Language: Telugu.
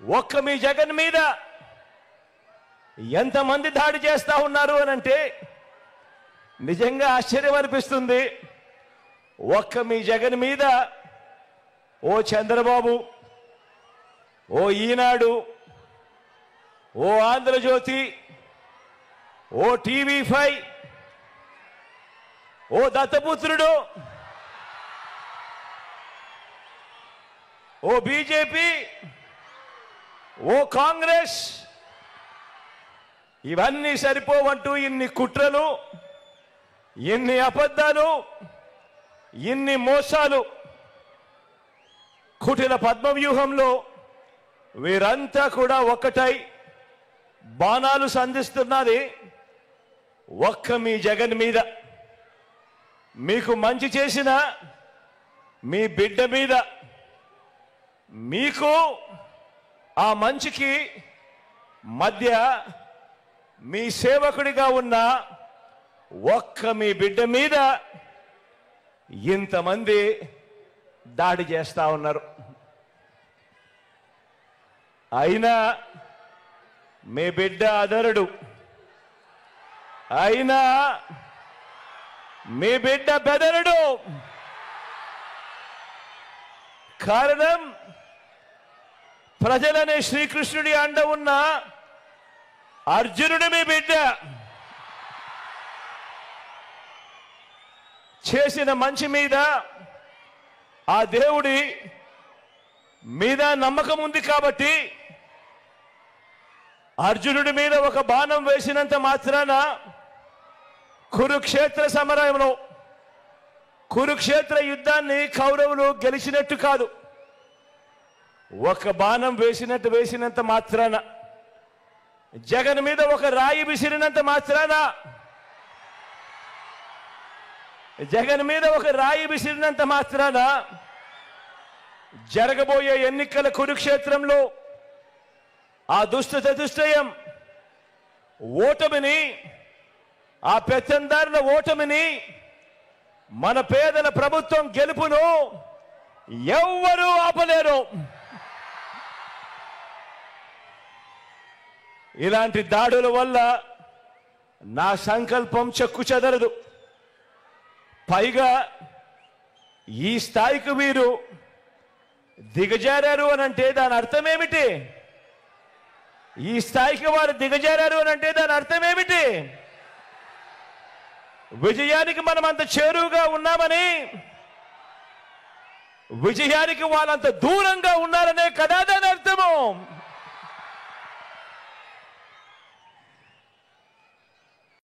ఒక్క మీ జగన్ మీద ఎంతమంది దాడి చేస్తా ఉన్నారు అని అంటే నిజంగా ఆశ్చర్యం అనిపిస్తుంది. ఒక్క మీ జగన్ మీద ఓ చంద్రబాబు, ఓ ఈనాడు, ఓ ఆంధ్రజ్యోతి, ఓ టీవీ5, ఓ దత్తపుత్రుడు, ఓ బీజేపీ, ఓ కాంగ్రెస్, ఇవన్నీ సరిపోవంటూ ఇన్ని కుట్రలు, ఇన్ని అబద్ధాలు, ఇన్ని మోసాలు, కుటిల పద్మవ్యూహంలో వీరంతా కూడా ఒక్కటై బాణాలు సంధిస్తున్నది ఒక్క మీ జగన్ మీద. మీకు మంచి చేసిన మీ బిడ్డ మీద, మీకు ఆ మంచికి మధ్య మీ సేవకుడిగా ఉన్న ఒక్క మీ బిడ్డ మీద ఇంతమంది దాడి చేస్తా ఉన్నారు. అయినా మీ బిడ్డ అదరుడు, అయినా మీ బిడ్డ బెదరుడు. కారణం ప్రజలనే శ్రీకృష్ణుడి అండ ఉన్న అర్జునుడు మీ బిడ్డ. చేసిన మంచి మీద ఆ దేవుడి మీద నమ్మకం ఉంది కాబట్టి అర్జునుడి మీద ఒక బాణం వేసినంత మాత్రాన కురుక్షేత్ర సమరంలో, కురుక్షేత్ర యుద్ధాన్ని కౌరవులు గెలిచినట్టు కాదు. ఒక బాణం వేసినంత మాత్రాన, జగన్ మీద ఒక రాయి విసిరినంత మాత్రాన, జగన్ మీద ఒక రాయి విసిరినంత మాత్రాన జరగబోయే ఎన్నికల కురుక్షేత్రంలో ఆ దుష్ట చతుష్టయం ఓటమిని, ఆ పెత్తందారుల ఓటమిని, మన పేదల ప్రభుత్వం గెలుపును ఎవ్వరూ ఆపలేరు. ఇలాంటి దాడుల వల్ల నా సంకల్పం చెక్కు చెదరదు. పైగా ఈ స్థాయికి వీరు దిగజారారు అనంటే దాని అర్థం ఏమిటి? ఈ స్థాయికి వారు దిగజారారు అనంటే దాని అర్థం ఏమిటి? విజయానికి మనం అంత చేరువుగా ఉన్నామని, విజయానికి వాళ్ళంత దూరంగా ఉన్నారనే కదా దాని అర్థము.